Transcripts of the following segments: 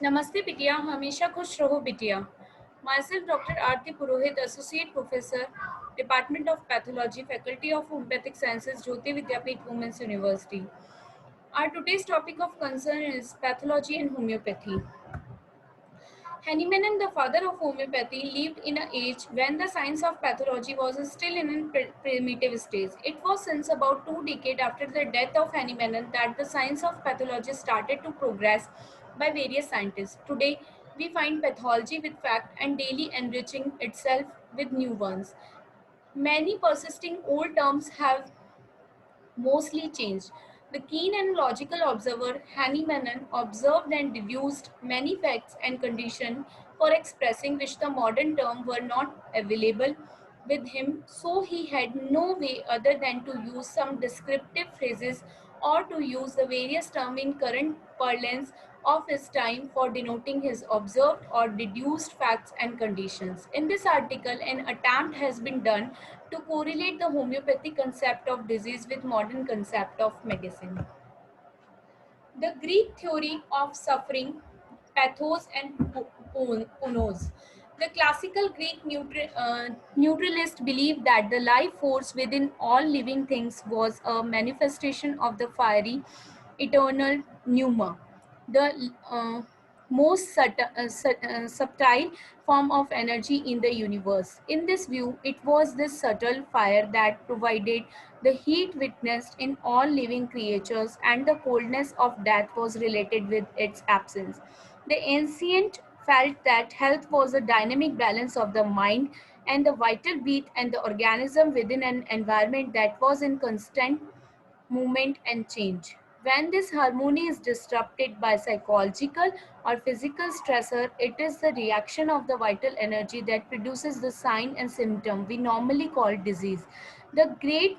नमस्ते बिटिया, हमेशा खुश रहो बिटिया। Myself Dr. Aarti Purohit, Associate Professor, Department of Pathology, Faculty of Homeopathic Sciences, Jyoti Vidyapeeth Women's University. Our today's topic of concern is pathology and homeopathy. Hahnemann, the father of homeopathy, lived in an age when the science of pathology was still in a primitive stage. It was since about 2 decades after the death of Hahnemann that the science of pathology started to progress by various scientists. Today, we find pathology with fact and daily enriching itself with new ones. Many persisting old terms have mostly changed. The keen and logical observer Hahnemann observed and deduced many facts and conditions for expressing which the modern term were not available with him, so he had no way other than to use some descriptive phrases or to use the various terms in current parlance of his time for denoting his observed or deduced facts and conditions. In this article, an attempt has been done to correlate the homeopathic concept of disease with modern concept of medicine. The Greek theory of suffering, pathos and ponos. The classical Greek neutralist believed that the life force within all living things was a manifestation of the fiery, eternal pneuma, the most subtle form of energy in the universe. In this view, it was this subtle fire that provided the heat witnessed in all living creatures, and the coldness of death was related with its absence. The ancient felt that health was a dynamic balance of the mind and the vital beat and the organism within an environment that was in constant movement and change. When this harmony is disrupted by psychological or physical stressor, it is the reaction of the vital energy that produces the sign and symptom we normally call disease. The great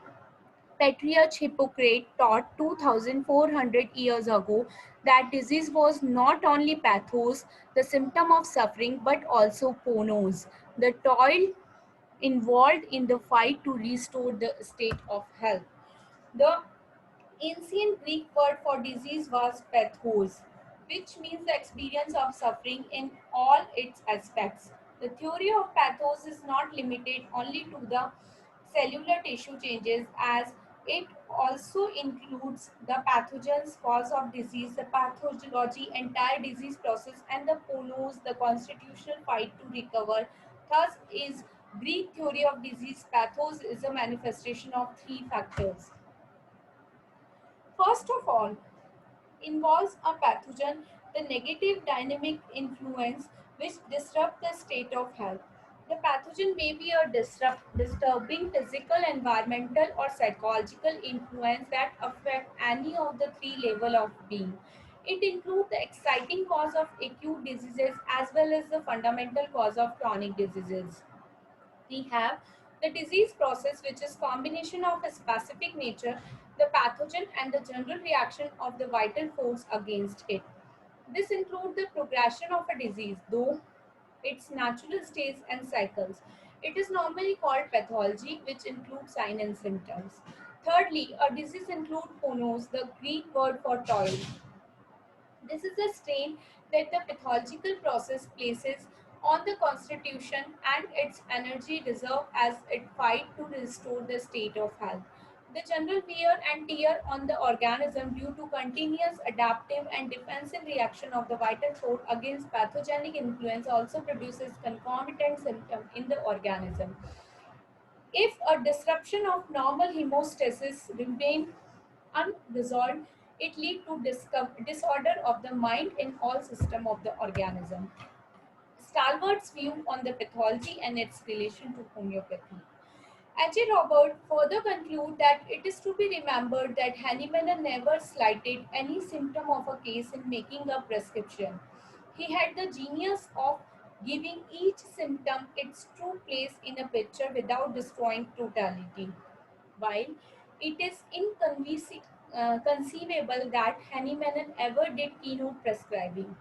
Patriarch Hippocrates taught 2400 years ago that disease was not only pathos, the symptom of suffering, but also ponos, the toil involved in the fight to restore the state of health. The ancient Greek word for disease was pathos, which means the experience of suffering in all its aspects. The theory of pathos is not limited only to the cellular tissue changes, as it also includes the pathogens, cause of disease, the pathology, entire disease process, and the ponos, the constitutional fight to recover. Thus, is Greek theory of disease, pathos is a manifestation of three factors. First of all, involves a pathogen, the negative dynamic influence which disrupt the state of health. The pathogen may be a disturbing physical, environmental, or psychological influence that affect any of the three level of being. It includes the exciting cause of acute diseases as well as the fundamental cause of chronic diseases. We have the disease process, which is combination of a specific nature, the pathogen, and the general reaction of the vital force against it. This includes the progression of a disease, though its natural states and cycles. It is normally called pathology, which includes sign and symptoms. Thirdly, a disease includes ponos, the Greek word for toil. This is a strain that the pathological process places on the constitution and its energy reserve as it fight to restore the state of health. The general wear and tear on the organism due to continuous adaptive and defensive reaction of the vital force against pathogenic influence also produces concomitant symptom in the organism. If a disruption of normal hemostasis remain unresolved, it lead to disorder of the mind in all system of the organism. Stalwart's view on the pathology and its relation to homeopathy. H.A. Robert further conclude that it is to be remembered that Hahnemann never slighted any symptom of a case in making a prescription. He had the genius of giving each symptom its true place in a picture without destroying totality. While it is inconceivable that Hahnemann ever did keynote prescribing,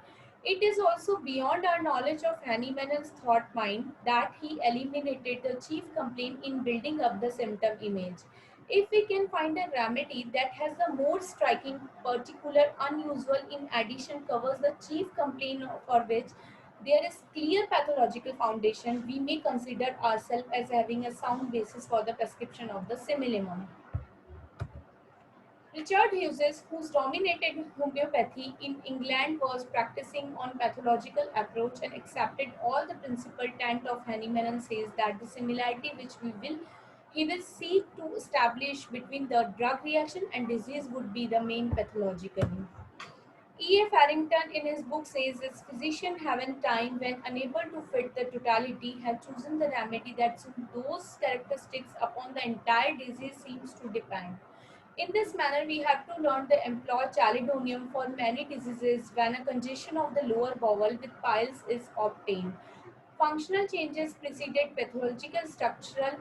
it is also beyond our knowledge of Hahnemann's thought mind that he eliminated the chief complaint in building up the symptom image. If we can find a remedy that has the more striking, particular, unusual, in addition covers the chief complaint for which there is clear pathological foundation, we may consider ourselves as having a sound basis for the prescription of the similimum. Richard Hughes, who dominated homeopathy in England, was practicing on pathological approach and accepted all the principal tent of Hahnemann and says that the similarity which he will seek to establish between the drug reaction and disease would be the main pathological. E. A. Farrington in his book says his physician having time when unable to fit the totality had chosen the remedy that suit those characteristics upon the entire disease seems to depend. In this manner, we have to learn to employ chalcedonium for many diseases when a congestion of the lower bowel with piles is obtained. Functional changes preceded pathological structural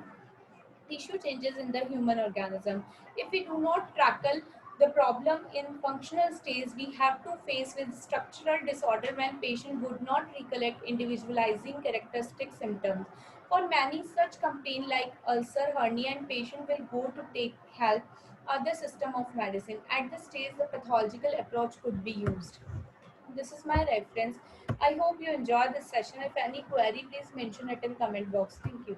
tissue changes in the human organism. If we do not tackle the problem in functional stage, we have to face with structural disorder when patient would not recollect individualizing characteristic symptoms. For many such complaint like ulcer, hernia, and patient will go to take help other system of medicine. At this stage, the pathological approach could be used. This is my reference. I hope you enjoyed this session. If any query, please mention it in comment box. Thank you.